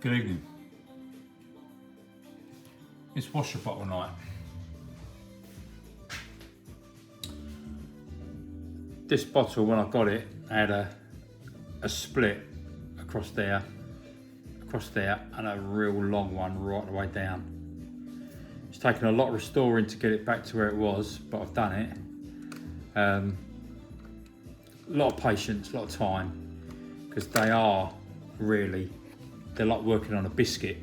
Good evening. It's washer bottle night. This bottle, when I got it, had a split across there, and a real long one right the way down. It's taken a lot of restoring to get it back to where it was, but I've done it. A lot of patience, a lot of time, because they're like working on a biscuit.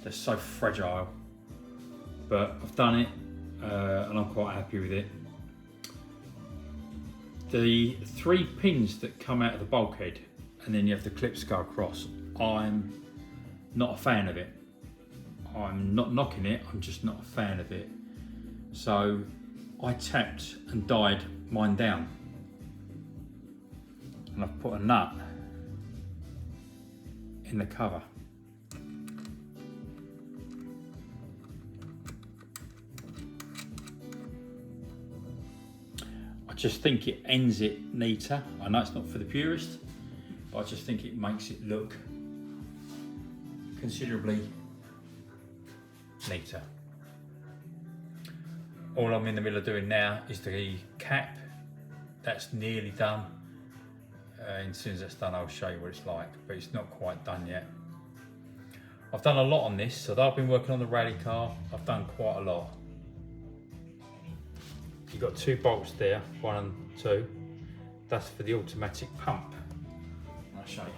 They're so fragile, but I've done it, and I'm quite happy with it. The 3 pins that come out of the bulkhead, and then you have the clips go across, I'm not a fan of it. I'm not knocking it, I'm just not a fan of it. So I tapped and died mine down. And I've put a nut in the cover. I just think it ends it neater. I know it's not for the purist, but I just think it makes it look considerably neater. All I'm in the middle of doing now is the cap. That's nearly done. And as soon as that's done, I'll show you what it's like, but it's not quite done yet. I've done a lot on this, so I've been working on the rally car. I've done quite a lot. You've got 2 bolts there, 1 and 2. That's for the automatic pump. I'll show you.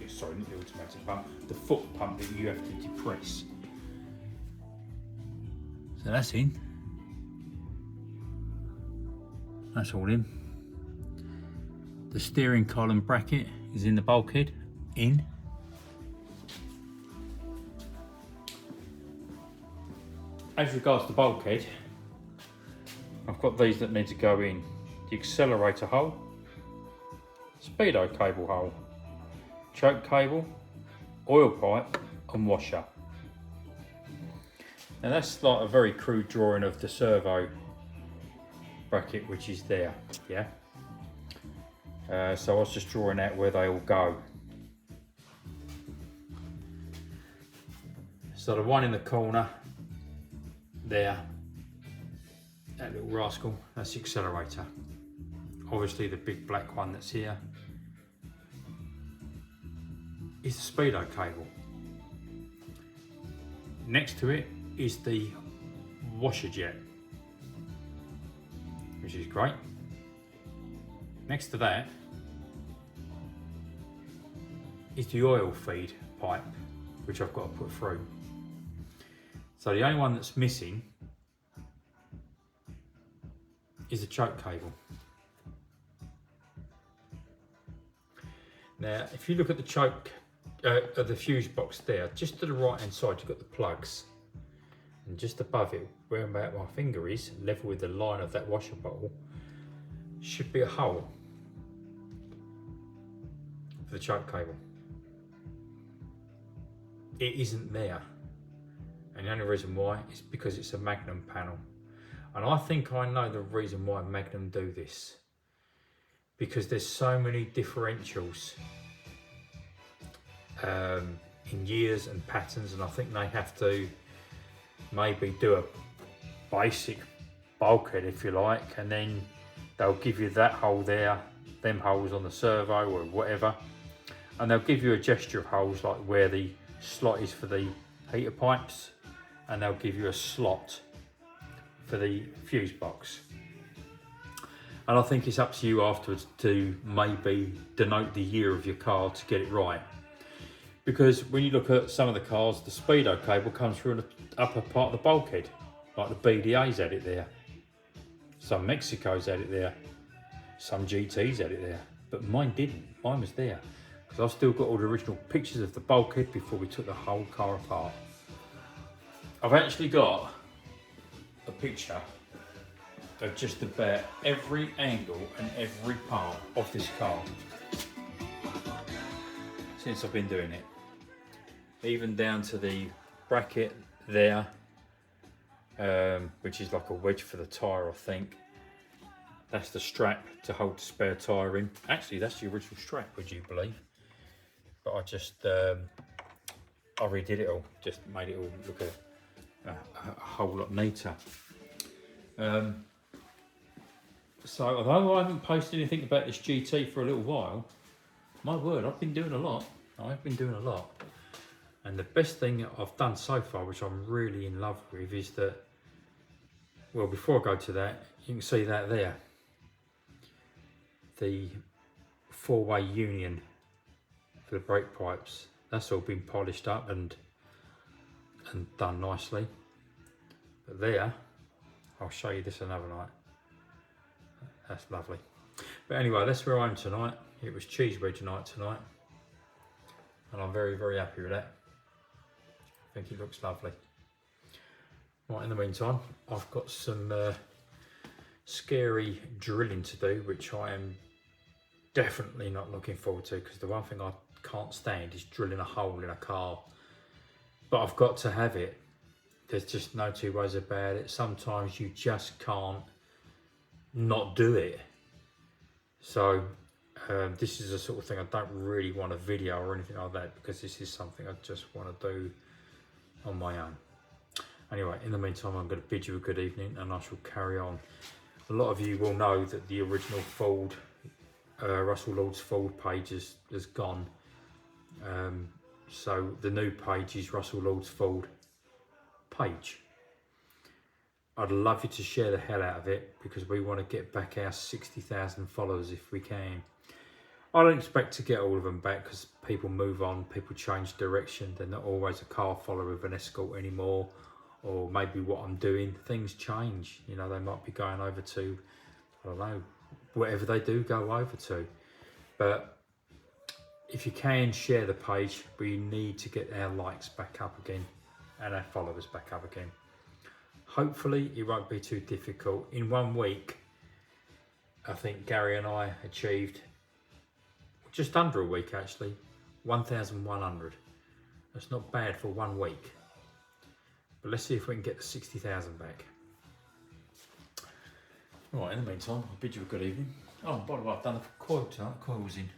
Sorry, not the automatic pump, the foot pump that you have to depress. So that's in. That's all in. The steering column bracket is in the bulkhead, in. As regards the bulkhead, I've got these that need to go in. The accelerator hole, speedo cable hole, choke cable, oil pipe and washer. Now that's like a very crude drawing of the servo bracket which is there, yeah? So I was just drawing out where they all go. So the one in the corner there, that little rascal, that's the accelerator. Obviously the big black one that's here is the speedo cable. Next to it is the washer jet, which is great. Next to that is the oil feed pipe, which I've got to put through. So the only one that's missing is the choke cable. Now, if you look at the choke, at the fuse box there, just to the right hand side, you've got the plugs. And just above it, where about my finger is, level with the line of that washer bottle, should be a hole for the choke cable. It isn't there. And the only reason why is because it's a Magnum panel. And I think I know the reason why Magnum do this. Because there's so many differentials in years and patterns, and I think they have to maybe do a basic bulkhead, if you like, and then they'll give you that hole there, them holes on the servo or whatever, and they'll give you a gesture of holes like where the slot is for the heater pipes, and they'll give you a slot for the fuse box. And I think it's up to you afterwards to maybe denote the year of your car to get it right. Because when you look at some of the cars, the speedo cable comes through the upper part of the bulkhead, like the BDA's had it there. Some Mexico's had it there. Some GT's had it there. But mine didn't, mine was there. Because I've still got all the original pictures of the bulkhead before we took the whole car apart. I've actually got a picture of just about every angle and every part of this car since I've been doing it. Even down to the bracket there, which is like a wedge for the tyre, I think. That's the strap to hold the spare tyre in. Actually, that's the original strap, would you believe? but I just I redid it all, just made it all look a whole lot neater. So although I haven't posted anything about this GT for a little while, my word, I've been doing a lot. I've been doing a lot. And the best thing I've done so far, which I'm really in love with, is that, well, before I go to that, you can see that there. The four-way union for the brake pipes. That's all been polished up and done nicely. But there, I'll show you this another night. That's lovely. But anyway, that's where I am tonight. It was cheese wedge night tonight. And I'm very, very happy with that. I think it looks lovely. Right, in the meantime, I've got some scary drilling to do, which I am definitely not looking forward to, because the one thing I can't stand is drilling a hole in a car. But I've got to have it. There's just no two ways about it. Sometimes you just can't not do it. So this is the sort of thing I don't really want a video or anything like that, because this is something I just want to do on my own. Anyway, in the meantime, I'm going to bid you a good evening, and I shall carry on. A lot of you will know that the original Ford, Russell Lord's Ford page has gone. So the new page is Russell Lord's Ford page. I'd love you to share the hell out of it, because we want to get back our 60,000 followers if we can. I don't expect to get all of them back, because people move on, people change direction. They're not always a car follower with an Escort anymore, or maybe what I'm doing, things change. You know, they might be going over to, I don't know, whatever they do go over to. But if you can share the page, we need to get our likes back up again and our followers back up again. Hopefully it won't be too difficult. In 1 week, I think Gary and I achieved, just under a week actually, 1,100. That's not bad for 1 week. But let's see if we can get the 60,000 back. Right, in the meantime, I'll bid you a good evening. Oh, by the way, I've done the coil tonight. The coil's in.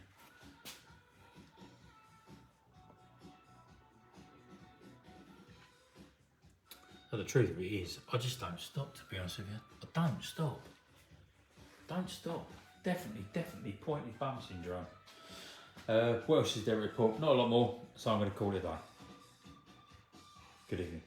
But the truth of it is, I just don't stop, to be honest with you. I don't stop. Don't stop. Definitely pointed bum syndrome. What else is there to report? Not a lot more, so I'm going to call it a day. Good evening.